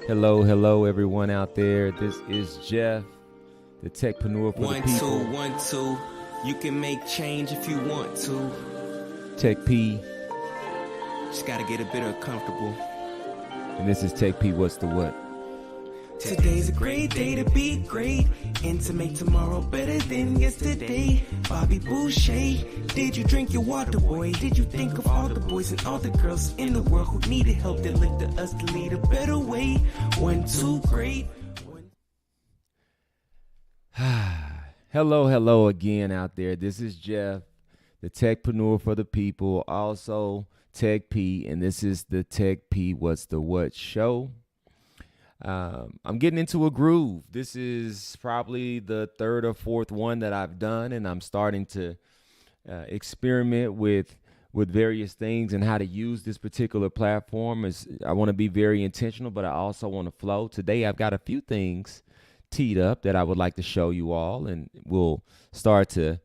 Hello, everyone out there. This is Jeff, the techpreneur for the people. 1 2 1 2. You can make change if you want to. TechP, Just gotta get a bit uncomfortable. and this is TechP. What's the what? Today's a great day to be great and to make tomorrow better than yesterday. Bobby Boucher, did you drink your water, boy? Did you think of all the boys and all the girls in the world who needed help that lifted us to lead a better way? 1 2 great. Hello again out there. This is Jeff, the techpreneur for the people, also TechP, and this is the TechP What's the What show. I'm getting into a groove. This is probably the third or fourth one that I've done, and I'm starting to experiment with various things and how to use this particular platform. I want to be very intentional, but I also want to flow. Today, I've got a few things teed up that I would like to show you all, and we'll start to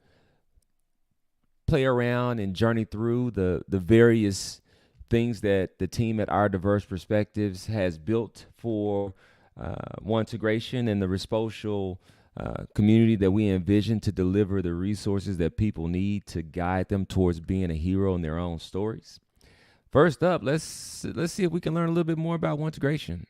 play around and journey through the various things that the team at Our Diverse Perspectives has built for Ontegration and the Responsial community that we envision to deliver the resources that people need to guide them towards being a hero in their own stories. First up, let's see if we can learn a little bit more about Ontegration.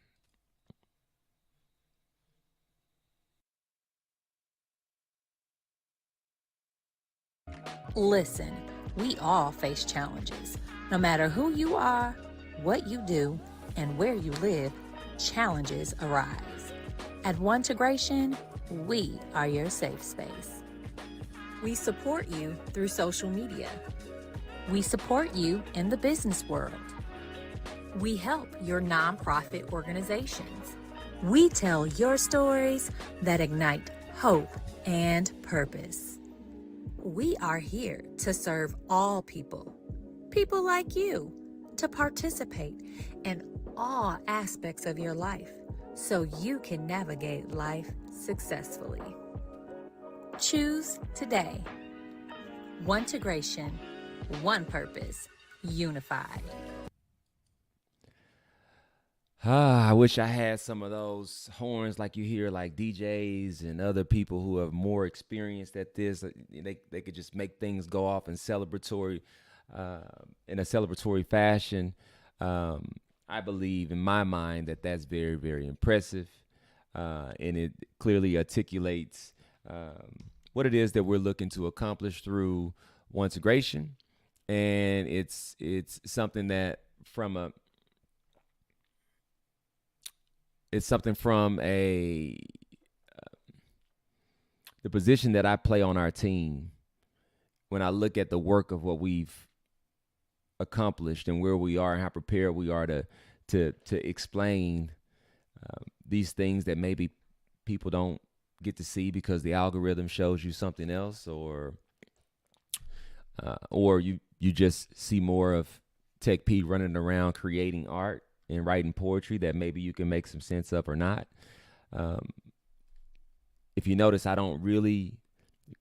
Listen, we all face challenges. No matter who you are, what you do, and where you live, challenges arise. At Ontegration, we are your safe space. We support you through social media. We support you in the business world. We help your nonprofit organizations. We tell your stories that ignite hope and purpose. We are here to serve all people like you, to participate in all aspects of your life so you can navigate life successfully. Choose today. Ontegration, one purpose, unified. I wish I had some of those horns like you hear like DJs and other people who have more experience at this. They could just make things go off in a celebratory fashion. I believe in my mind that that's very, very impressive, and it clearly articulates what it is that we're looking to accomplish through Ontegration, and it's something that from the position that I play on our team. When I look at the work of what we've accomplished and where we are and how prepared we are to explain these things that maybe people don't get to see because the algorithm shows you something else, or you just see more of TechP running around creating art and writing poetry that maybe you can make some sense of or not. If you notice, I don't really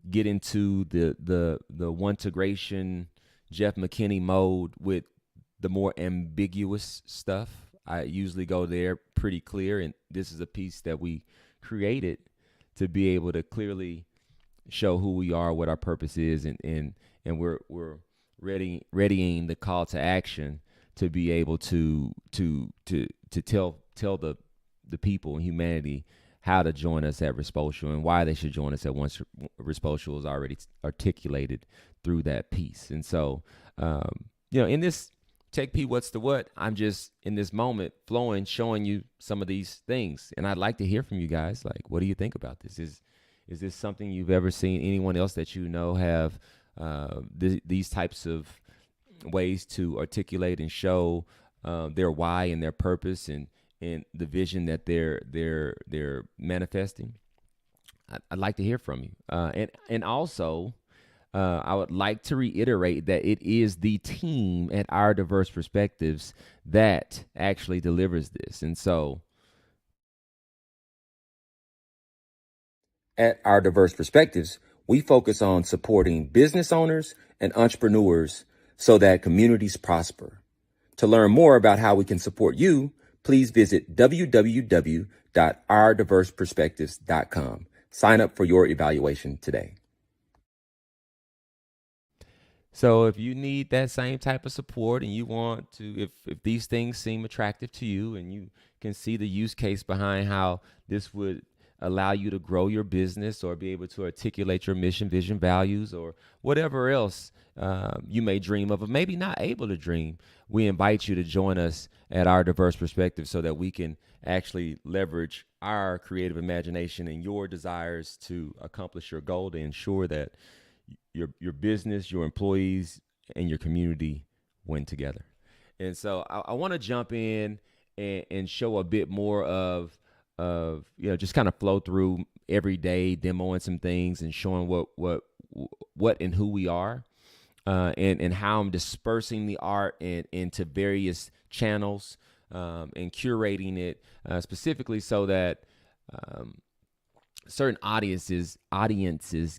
get into the Ontegration Jeff McKinney mode with the more ambiguous stuff. I usually go there pretty clear, and this is a piece that we created to be able to clearly show who we are, what our purpose is, and we're readying the call to action to be able to tell the people and humanity how to join us at Responsial and why they should join us at once Responsial is already articulated through that piece. And so, in this TechP What's the What, I'm just in this moment flowing, showing you some of these things. And I'd like to hear from you guys. Like, what do you think about this? Is this something you've ever seen anyone else that you know have these types of ways to articulate and show their why and their purpose and the vision that they're manifesting? I'd like to hear from you. And also, I would like to reiterate that it is the team at Our Diverse Perspectives that actually delivers this. And so at Our Diverse Perspectives, we focus on supporting business owners and entrepreneurs so that communities prosper. To learn more about how we can support you, please visit www.ourdiverseperspectives.com. Sign up for your evaluation today. So if you need that same type of support and you want to, if these things seem attractive to you and you can see the use case behind how this would allow you to grow your business or be able to articulate your mission, vision, values, or whatever else you may dream of or maybe not able to dream, we invite you to join us at Our Diverse Perspective so that we can actually leverage our creative imagination and your desires to accomplish your goal to ensure that your business, your employees, and your community win together. And so I want to jump in and show a bit more of just kind of flow through every day, demoing some things and showing what and who we are, and how I'm dispersing the art into various channels, and curating it specifically so that certain audiences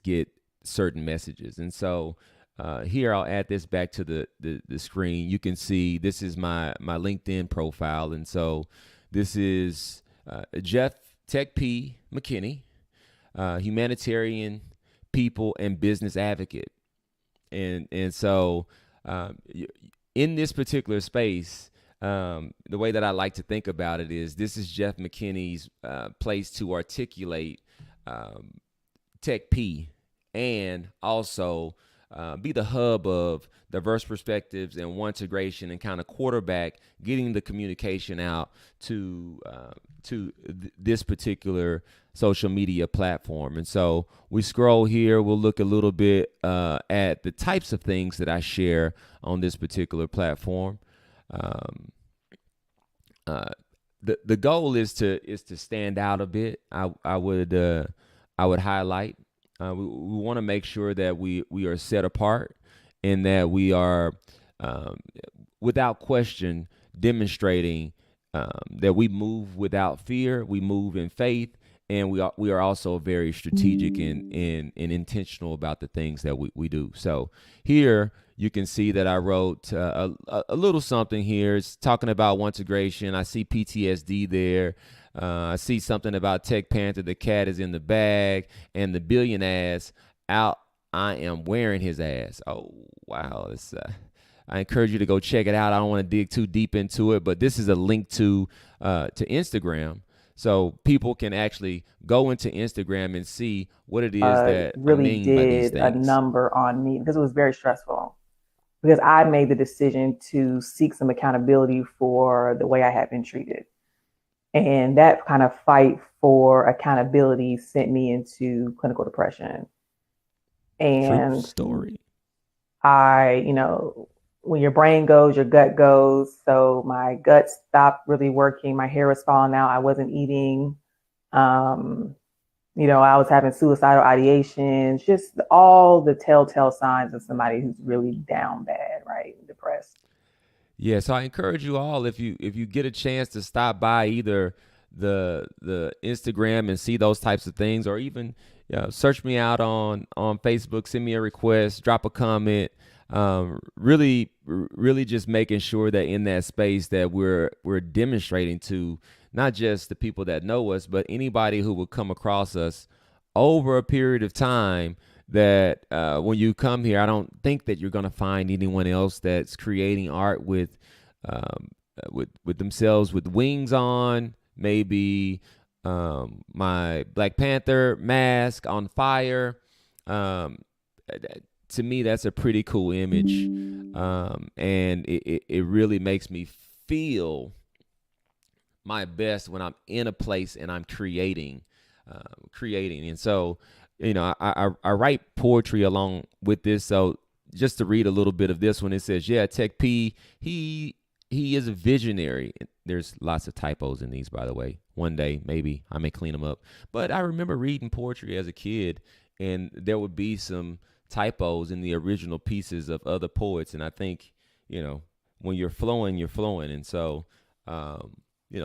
get certain messages. And so here I'll add this back to the screen. You can see this is my LinkedIn profile. And so this is Jeff TechP McKinney, humanitarian, people, and business advocate. And so in this particular space, the way that I like to think about it is this is Jeff McKinney's place to articulate TechP and also be the hub of diverse perspectives and one integration and kind of quarterback getting the communication out to this particular social media platform. And so we scroll here, we'll look a little bit at the types of things that I share on this particular platform. The goal is to stand out a bit. I would highlight. We want to make sure that we are set apart and that we are, without question, demonstrating that we move without fear, we move in faith, and we are also very strategic and intentional about the things that we do. So here you can see that I wrote a little something here. It's talking about one integration. I see PTSD there. I see something about Tech Panther. The cat is in the bag, and the billion ass out. I am wearing his ass. Oh wow! It's, I encourage you to go check it out. I don't want to dig too deep into it, but this is a link to Instagram, so people can actually go into Instagram and see what it is that really I mean by these did a things. number on me because it was very stressful. Because I made the decision to seek some accountability for the way I had been treated. And that kind of fight for accountability sent me into clinical depression. And True story. When your brain goes, your gut goes. So my gut stopped really working. My hair was falling out. I wasn't eating. I was having suicidal ideations, just all the telltale signs of somebody who's really down bad, right? Depressed. Yeah, so I encourage you all, if you get a chance to stop by either the Instagram and see those types of things, or even search me out on Facebook, send me a request, drop a comment. Really just making sure that in that space that we're demonstrating to not just the people that know us, but anybody who will come across us over a period of time, that when you come here, I don't think that you're going to find anyone else that's creating art with themselves with wings on, maybe my Black Panther mask on fire. To me, that's a pretty cool image, and it really makes me feel my best when I'm in a place and I'm creating. And so, I write poetry along with this. So just to read a little bit of this one, it says, yeah, Tech P, he is a visionary. There's lots of typos in these, by the way. One day, maybe I may clean them up. But I remember reading poetry as a kid, and there would be some typos in the original pieces of other poets. And I think, when you're flowing, you're flowing. And so,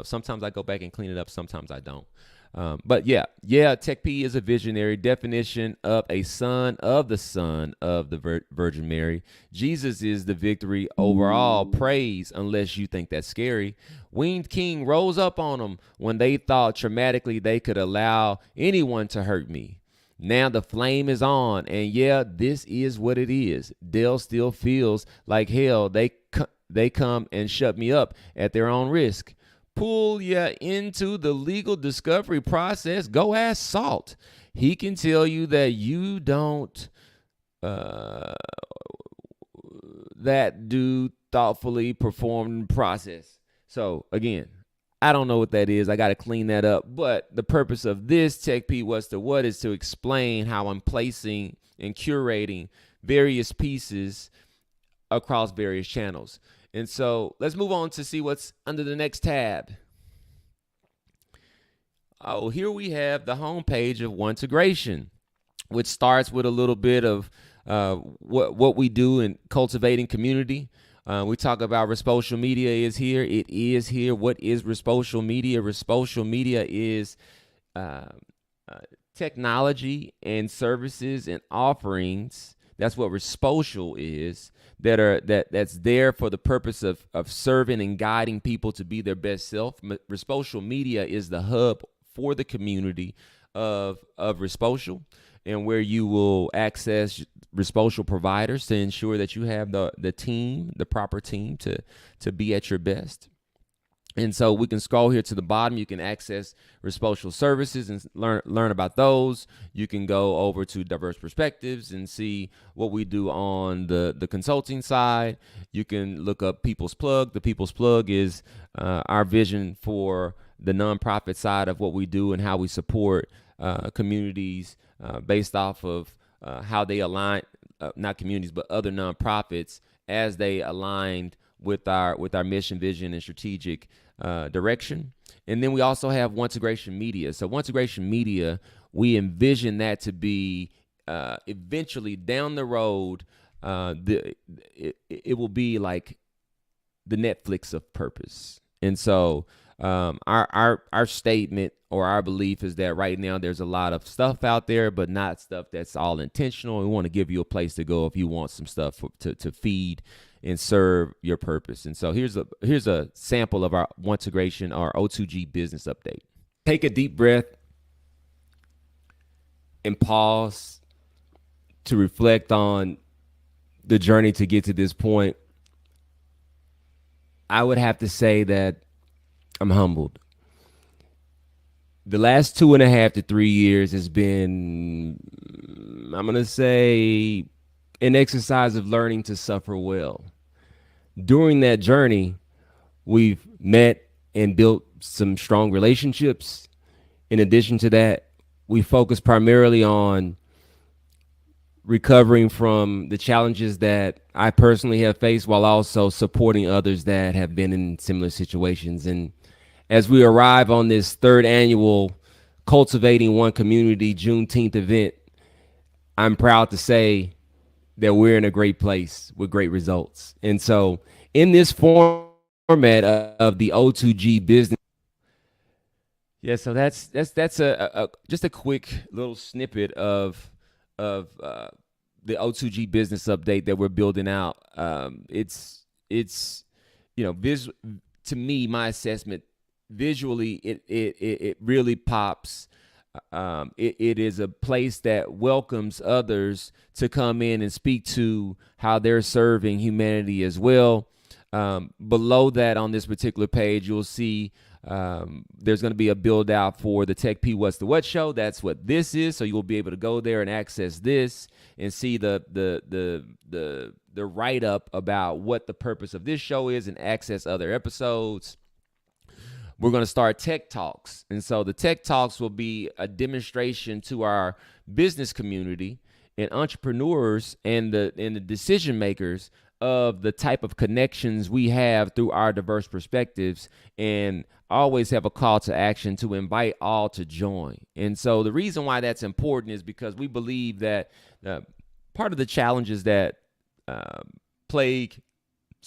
sometimes I go back and clean it up. Sometimes I don't. But yeah, TechP is a visionary definition of a son of the Virgin Mary. Jesus is the victory over all praise, unless you think that's scary. Winged King rose up on them when they thought traumatically they could allow anyone to hurt me. Now the flame is on, and yeah, this is what it is. Dell still feels like hell. They come and shut me up at their own risk. Pull ya into the legal discovery process. Go ask Salt. He can tell you that you don't that do thoughtfully performed process. So again, I don't know what that is. I got to clean that up. But the purpose of this TechP What's the What is to explain how I'm placing and curating various pieces across various channels. And so let's move on to see what's under the next tab. Oh, here we have the homepage of Ontegration, which starts with a little bit of what we do in cultivating community. We talk about Responsial Media is here. It is here. What is Responsial Media? Responsial Media is technology and services and offerings. That's what Responsial is. That's there for the purpose of serving and guiding people to be their best self. Responsial Media is the hub for the community of Responsial, and where you will access Responsial providers to ensure that you have the team, the proper team to be at your best. And so we can scroll here to the bottom. You can access Responsial services and learn about those. You can go over to Diverse Perspectives and see what we do on the consulting side. You can look up People's Plug. The People's Plug is our vision for the nonprofit side of what we do and how we support communities based off of how they align, not communities, but other nonprofits as they aligned with our mission, vision, and strategic direction. And then we also have Ontegration Media. So Ontegration Media, we envision that to be eventually down the road, it will be like the Netflix of purpose. And so our statement or our belief is that right now there's a lot of stuff out there, but not stuff that's all intentional. We want to give you a place to go if you want some stuff to feed and serve your purpose. And so here's a sample of our Ontegration, our O2G business update. Take a deep breath and pause to reflect on the journey to get to this point. I would have to say that I'm humbled. The last 2.5 to 3 years has been, I'm going to say, an exercise of learning to suffer well. During that journey, we've met and built some strong relationships. In addition to that, we focus primarily on recovering from the challenges that I personally have faced while also supporting others that have been in similar situations. And as we arrive on this third annual Cultivating One Community Juneteenth event, I'm proud to say that we're in a great place with great results. And so in this format of the O2G business. Yeah, so that's a just a quick little snippet of the O2G business update that we're building out. It's to me, my assessment visually, it really pops. It is a place that welcomes others to come in and speak to how they're serving humanity as well. Below that, on this particular page, you'll see there's going to be a build out for the TechP What's the What show. That's what this is. So you'll be able to go there and access this and see the write up about what the purpose of this show is and access other episodes. We're going to start Tech Talks. And so the Tech Talks will be a demonstration to our business community and entrepreneurs and the decision makers of the type of connections we have through our diverse perspectives, and always have a call to action to invite all to join. And so the reason why that's important is because we believe that part of the challenges that plague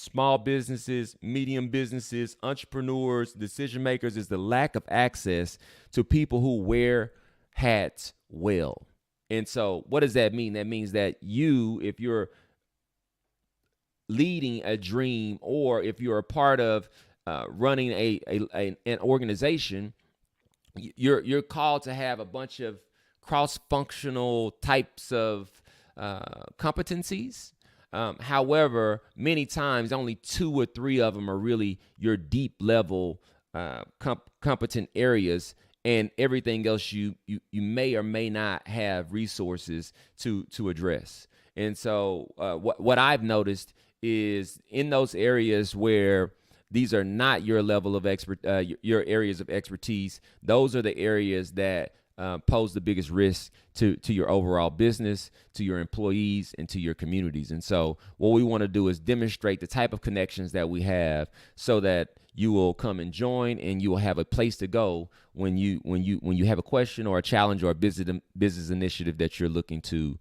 small businesses, medium businesses, entrepreneurs, decision makers is the lack of access to people who wear hats well. And so what does that mean? That means that if you're leading a dream, or if you're a part of running an organization, you're called to have a bunch of cross-functional types of competencies. However, many times only 2 or 3 of them are really your deep level competent areas, and everything else you may or may not have resources to address. And so what I've noticed is in those areas where these are not your level of your areas of expertise, those are the areas that pose the biggest risk to your overall business, to your employees, and to your communities. And so what we want to do is demonstrate the type of connections that we have, so that you will come and join, and you will have a place to go when you have a question or a challenge or a business initiative that you're looking to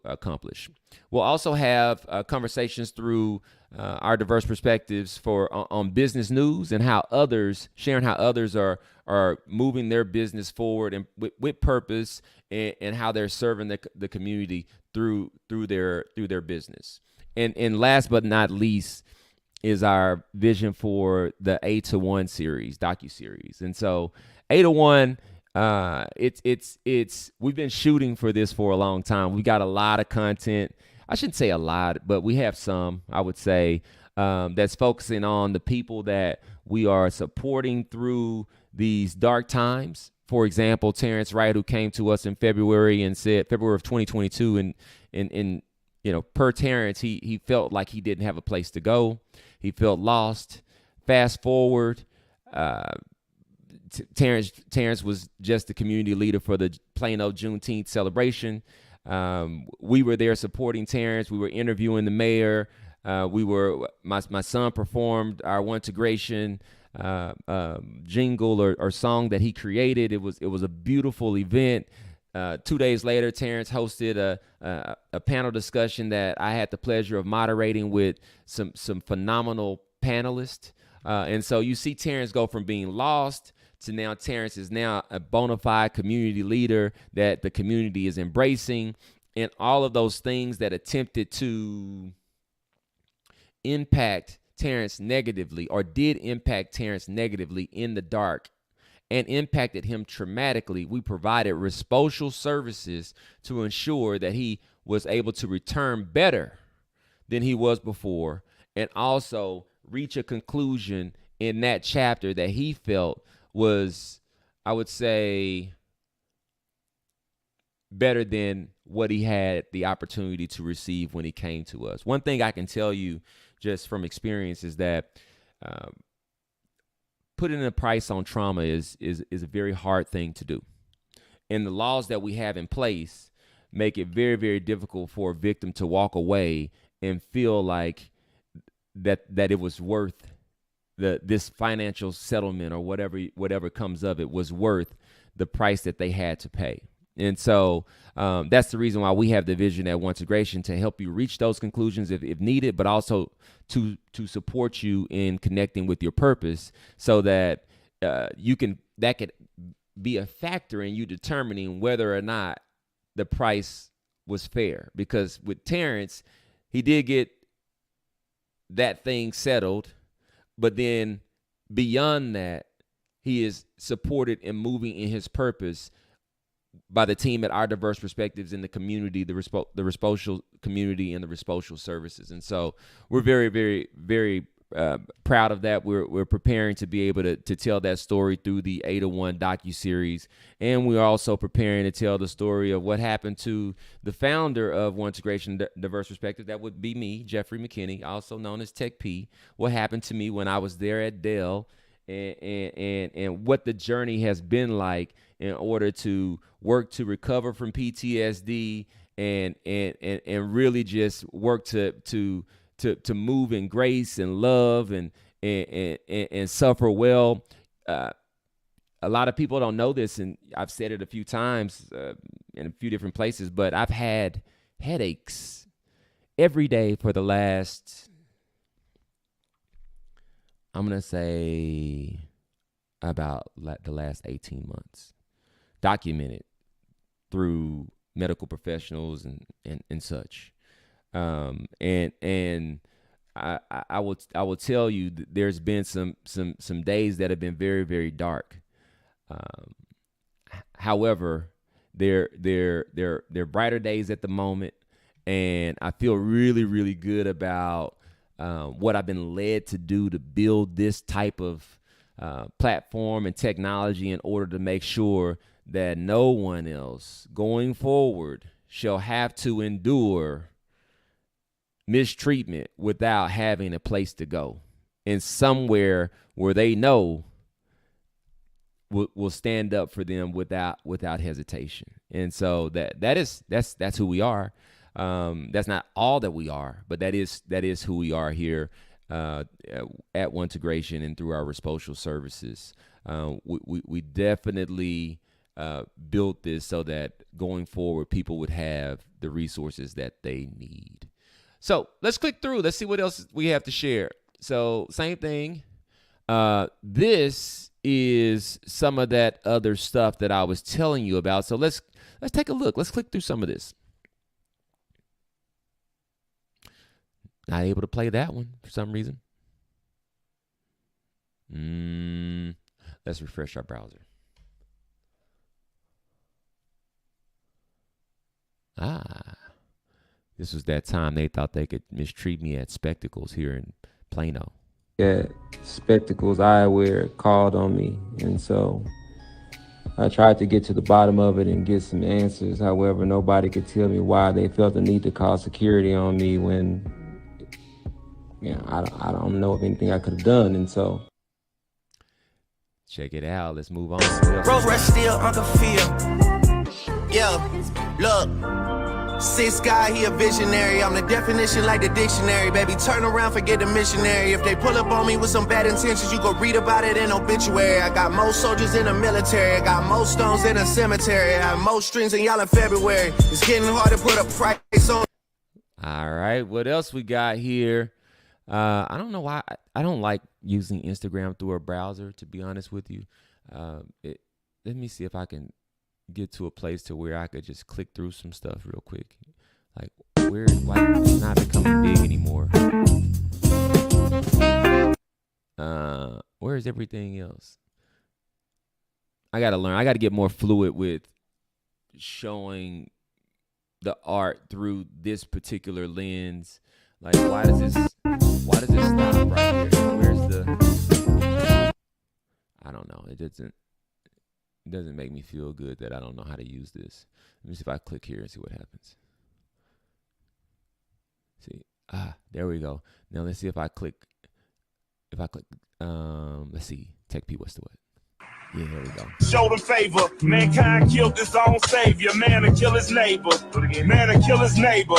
accomplish. We'll also have conversations through our diverse perspectives on business news, and sharing how others are moving their business forward and with purpose, and how they're serving the community through their business. And last but not least is our vision for the A to 1 series, docu-series. And so A to 1, it's we've been shooting for this for a long time. We got a lot of content. I shouldn't say a lot, but we have some, I would say, that's focusing on the people that we are supporting through these dark times. For example, Terrence Wright, who came to us in February of 2022, and per Terrence, he felt like he didn't have a place to go. He felt lost. Fast forward, Terrence was just the community leader for the Plano Juneteenth celebration. We were there supporting Terrence. We were interviewing the mayor. My son performed our One Integration jingle or song that he created. It was a beautiful event. 2 days later, Terrence hosted a panel discussion that I had the pleasure of moderating with some phenomenal panelists. And so you see Terrence go from being lost to now Terrence is now a bona fide community leader that the community is embracing, and all of those things that attempted to impact Terrence negatively, or did impact Terrence negatively in the dark and impacted him traumatically. We provided responsible services to ensure that he was able to return better than he was before, and also reach a conclusion in that chapter that he felt was, I would say, better than what he had the opportunity to receive when he came to us. One thing I can tell you just from experience is that putting a price on trauma is a very hard thing to do. And the laws that we have in place make it very, very difficult for a victim to walk away and feel like that it was worth this financial settlement, or whatever comes of it was worth the price that they had to pay. And so that's the reason why we have the vision at One Integration, to help you reach those conclusions if needed, but also to support you in connecting with your purpose, so that that could be a factor in you determining whether or not the price was fair. Because with Terrence, he did get that thing settled, but then beyond that, he is supported and moving in his purpose by the team at Our Diverse Perspectives in the community, the Responsible community, and the Responsible services. And so we're very, very, very proud of that. We're preparing to be able to tell that story through the A to 1 docuseries. And we're also preparing to tell the story of what happened to the founder of One Integration Diverse Perspective. That would be me, Jeffrey McKinney, also known as TechP. What happened to me when I was there at Dell, and what the journey has been like in order to work to recover from PTSD and really just work to move in grace and love and suffer well. A lot of people don't know this, and I've said it a few times in a few different places, but I've had headaches every day for the last I'm going to say about the last 18 months, documented through medical professionals and such. And I will tell you that there's been some days that have been very, very dark. However, they're brighter days at the moment, and I feel really, really good about what I've been led to do to build this type of platform and technology in order to make sure that no one else going forward shall have to endure mistreatment without having a place to go and somewhere where they know will stand up for them without hesitation. And so that's who we are. That's not all that we are, but that is who we are here at One Integration and through our Resposal services. We definitely built this so that going forward, people would have the resources that they need. So let's click through. Let's see what else we have to share. So same thing. This is some of that other stuff that I was telling you about. So let's take a look. Let's click through some of this. Not able to play that one for some reason. Let's refresh our browser. This was that time they thought they could mistreat me at Spectacles here in Plano. Yeah, Spectacles eyewear called on me, and so I tried to get to the bottom of it and get some answers. However, nobody could tell me why they felt the need to call security on me when, I don't know of anything I could have done, and so. Check it out. Let's move on. Rose Rush still Uncle Phil. Yeah, look. Six guy, he a visionary. I'm the definition like the dictionary. Baby, turn around, forget the missionary. If they pull up on me with some bad intentions, you go read about it in obituary. I got more soldiers in the military. I got more stones in a cemetery. I have more strings than y'all in February. It's getting hard to put a price on. All right, what else we got here? I don't know why I don't like using Instagram through a browser, to be honest with you. Let me see if I can get to a place to where I could just click through some stuff real quick. Like, why is it not becoming big anymore? Where is everything else? I gotta learn. I gotta get more fluid with showing the art through this particular lens. Like, why does this stop right here? Where's the? I don't know. It doesn't make me feel good that I don't know how to use this. Let me see if I click here and see what happens. See, there we go. Now let's see if I click. Let's see, TechP, what's the what? Yeah, here we go. Show them favor. Mankind killed his own savior. Man to kill his neighbor. Man to kill his neighbor.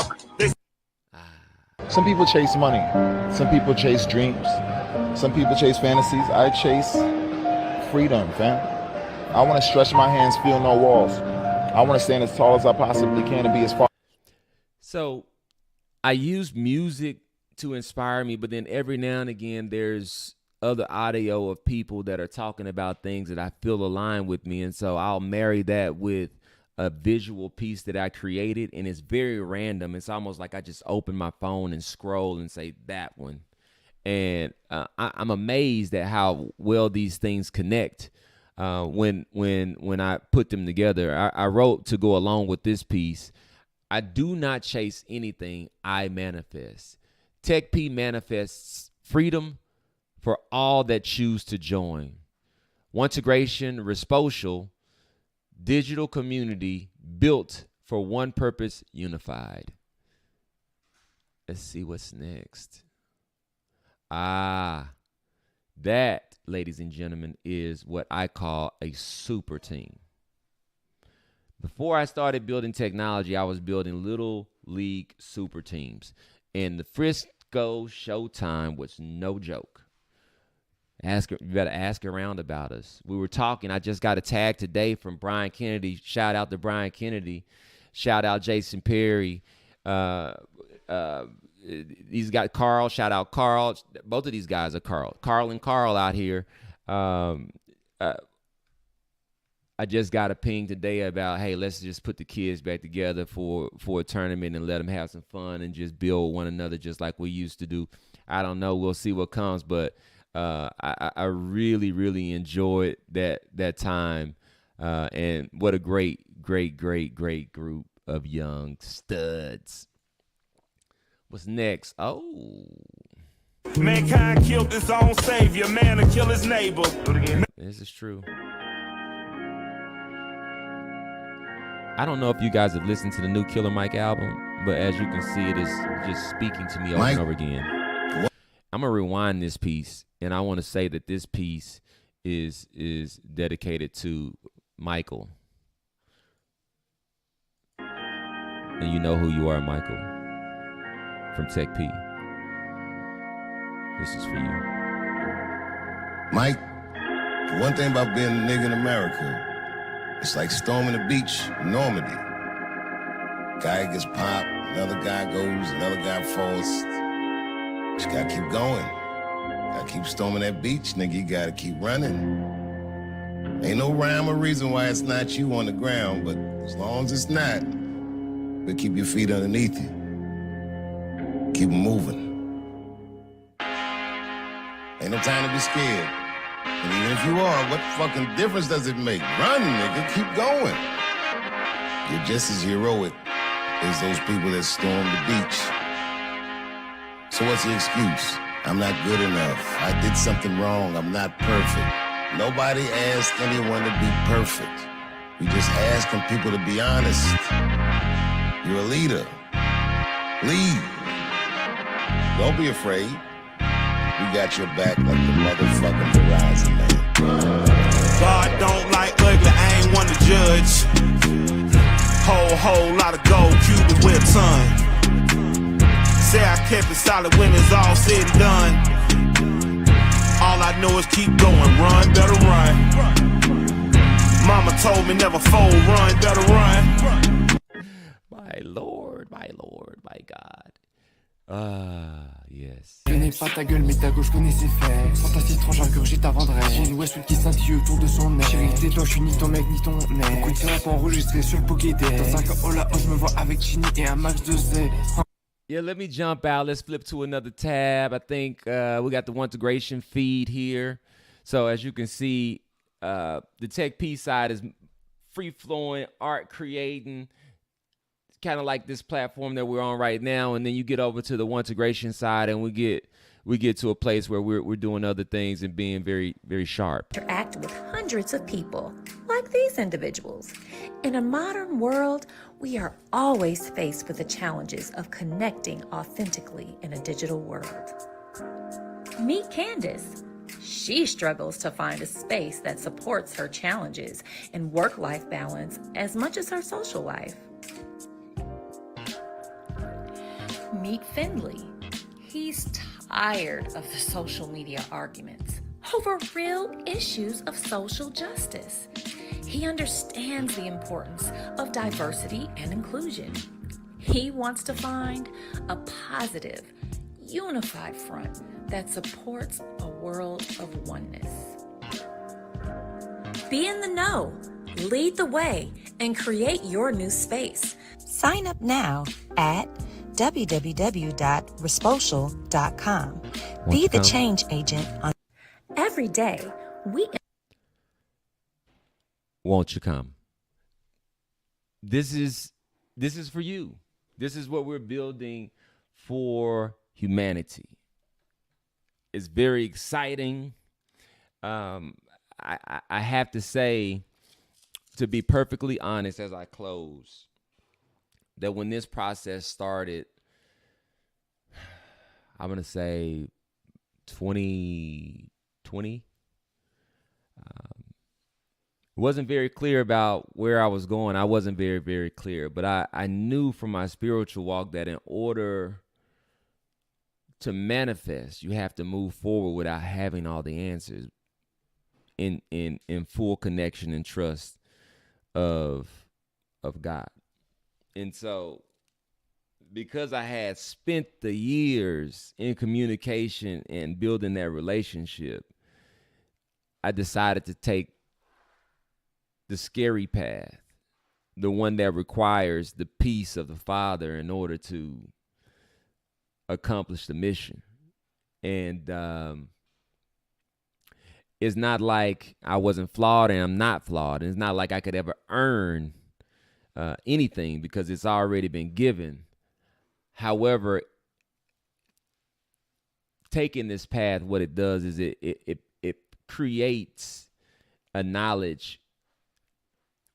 Some people chase money. Some people chase dreams. Some people chase fantasies. I chase freedom, fam. I want to stretch my hands, feel no walls. I want to stand as tall as I possibly can and be as far. So I use music to inspire me, but then every now and again there's other audio of people that are talking about things that I feel align with me. And so I'll marry that with a visual piece that I created, and it's very random. It's almost like I just open my phone and scroll and say that one. And I'm amazed at how well these things connect when I put them together. I wrote to go along with this piece, I do not chase anything, I manifest. TechP manifests freedom for all that choose to join. One Integration, Resposal, digital community built for one purpose, unified. Let's see what's next. That, ladies and gentlemen, is what I call a super team. Before I started building technology, I was building little league super teams. And the Frisco Showtime was no joke. You better ask around about us. We were talking. I just got a tag today from Brian Kennedy. Shout out to Brian Kennedy. Shout out Jason Perry. He's got Carl. Shout out Carl. Both of these guys are Carl. Carl and Carl out here. I just got a ping today about, hey, let's just put the kids back together for a tournament and let them have some fun and just build one another just like we used to do. I don't know. We'll see what comes, but I really, really enjoyed that time. And what a great group of young studs. What's next? Oh. Mankind killed his own savior. Man to kill his neighbor. This is true. I don't know if you guys have listened to the new Killer Mike album, but as you can see, it is just speaking to me over and over again. I'm going to rewind this piece, and I want to say that this piece is dedicated to Michael. And you know who you are, Michael, from TechP. This is for you. Mike, the one thing about being a nigga in America, it's like storming the beach in Normandy. Guy gets popped, another guy goes, another guy falls. Just gotta keep going. Gotta keep storming that beach, nigga. You gotta keep running. Ain't no rhyme or reason why it's not you on the ground, but as long as it's not, but keep your feet underneath you. Keep them moving. Ain't no time to be scared. And even if you are, what fucking difference does it make? Run, nigga, keep going. You're just as heroic as those people that stormed the beach. So what's the excuse? I'm not good enough. I did something wrong. I'm not perfect. Nobody asked anyone to be perfect. We just asking people to be honest. You're a leader. Lead. Don't be afraid. We got your back like the motherfucking horizon, man. God don't like ugly, I ain't one to judge. Whole lot of gold Cubans with a ton. Say I kept it solid when it's all said and done. All I know is keep going, run, better run. Mama told me never fold, run, better run. My Lord, my God. Yes. Je n'ai pas ta gueule mais ta gauche connaît ses fesses. Sans ta citron j'ingurgite avant de rêve. J'ai une Westwood qui scintille autour de son nez. Chérie tes doigts, je suis ni ton mec ni ton nez. Beaucoup de rap enregistrés sur le Pokédex. Dans un cas oh là oh je me vois avec Chini et un max de Z. Yeah, let me jump out. Let's flip to another tab. I think we got the one integration feed here. So as you can see, the TechP side is free-flowing, art creating, kind of like this platform that we're on right now. And then you get over to the one integration side and we get to a place where we're doing other things and being very, very sharp. Interact with hundreds of people, like these individuals. In a modern world, we are always faced with the challenges of connecting authentically in a digital world. Meet Candace. She struggles to find a space that supports her challenges and work-life balance as much as her social life. Meet Finley. He's tired of the social media arguments over real issues of social justice. He understands the importance of diversity and inclusion. He wants to find a positive, unified front that supports a world of oneness. Be in the know, lead the way, and create your new space. Sign up now at www.resocial.com. Be the change agent on every day. Won't you come? This is for you. This is what we're building for humanity. It's very exciting. I have to say, to be perfectly honest, as I close, that when this process started, I'm going to say 2020, wasn't very clear about where I was going. I wasn't very, very clear, but I knew from my spiritual walk that in order to manifest, you have to move forward without having all the answers, in full connection and trust of God. And so because I had spent the years in communication and building that relationship, I decided to take the scary path, the one that requires the peace of the Father in order to accomplish the mission. And it's not like I wasn't flawed and I'm not flawed. And it's not like I could ever earn anything because it's already been given. However, taking this path, what it does is it creates a knowledge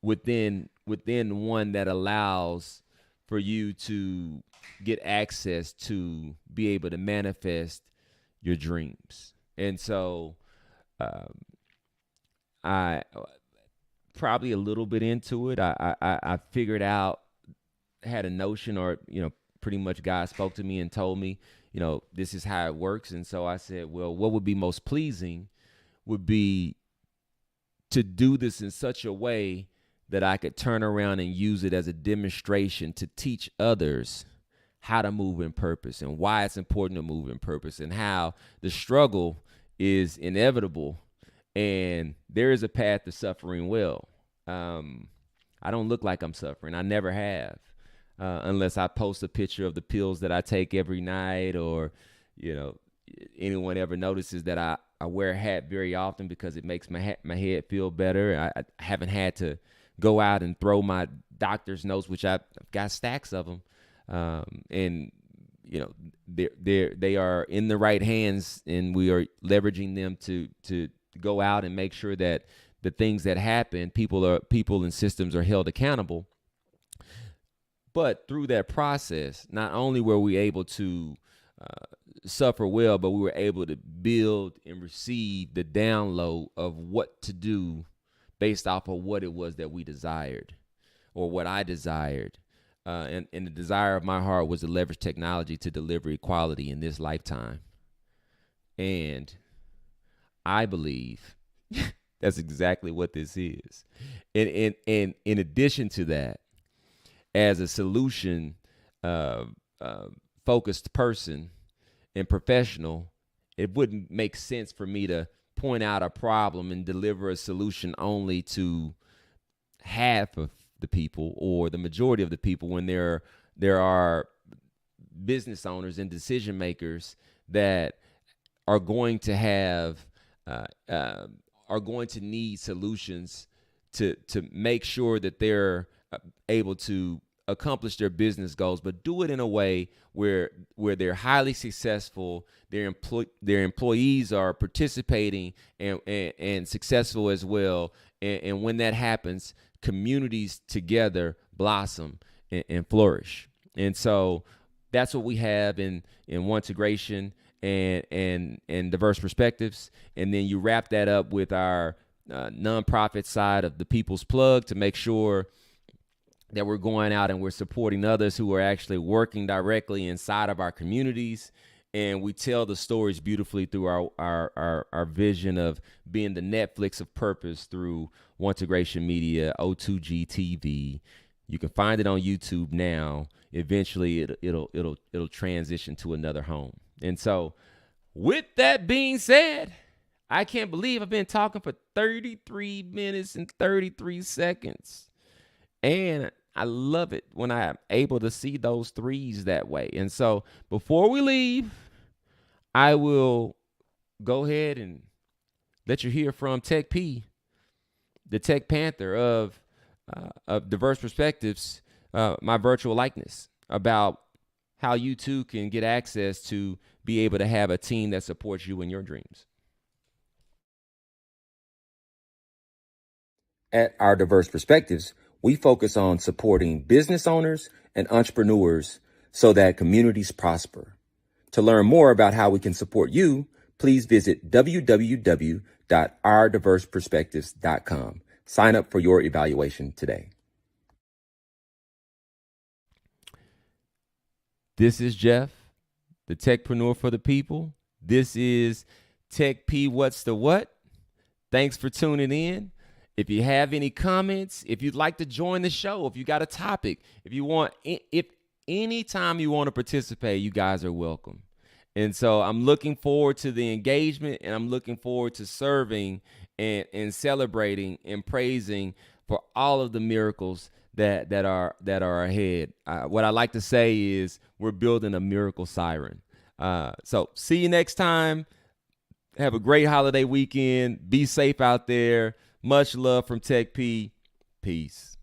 within one that allows for you to get access to be able to manifest your dreams. And so I probably a little bit into it. I figured out, had a notion, or pretty much God spoke to me and told me, this is how it works. And so I said, well, what would be most pleasing would be to do this in such a way that I could turn around and use it as a demonstration to teach others how to move in purpose and why it's important to move in purpose and how the struggle is inevitable and there is a path to suffering well. I don't look like I'm suffering. I never have, unless I post a picture of the pills that I take every night, or, anyone ever notices that I wear a hat very often because it makes my head feel better. I haven't had to go out and throw my doctor's notes, which I've got stacks of them. And they are in the right hands, and we are leveraging them to go out and make sure that the things that happen, people and systems are held accountable. But through that process, not only were we able to suffer well, but we were able to build and receive the download of what to do based off of what it was that we desired, or what I desired. And the desire of my heart was to leverage technology to deliver equality in this lifetime. And I believe that's exactly what this is. And in addition to that, as a solution focused person and professional, it wouldn't make sense for me to point out a problem and deliver a solution only to half of the people or the majority of the people, when there are business owners and decision makers that are going to have are going to need solutions to make sure that they're able to accomplish their business goals, but do it in a way where they're highly successful, their employees are participating and successful as well. And when that happens, communities together blossom and flourish. And so that's what we have in One Integration and diverse perspectives. And then you wrap that up with our nonprofit side of the People's Plug to make sure that we're going out and we're supporting others who are actually working directly inside of our communities. And we tell the stories beautifully through our vision of being the Netflix of purpose through One Integration Media, O2G TV. You can find it on YouTube now. Eventually, it'll transition to another home. And so, with that being said, I can't believe I've been talking for 33 minutes and 33 seconds. And I love it when I'm able to see those threes that way. And so before we leave, I will go ahead and let you hear from TechP, the Tech Panther of Diverse Perspectives, my virtual likeness, about how you too can get access to be able to have a team that supports you in your dreams. At our Diverse Perspectives, we focus on supporting business owners and entrepreneurs so that communities prosper. To learn more about how we can support you, please visit www.ourdiverseperspectives.com. Sign up for your evaluation today. This is Jeff, the techpreneur for the people. This is TechP What's the What? Thanks for tuning in. If you have any comments, if you'd like to join the show, if you got a topic, if you want, if anytime you want to participate, you guys are welcome. And so I'm looking forward to the engagement, and I'm looking forward to serving and celebrating and praising for all of the miracles that are ahead. What I like to say is we're building a miracle siren. So see you next time. Have a great holiday weekend. Be safe out there. Much love from TechP. Peace.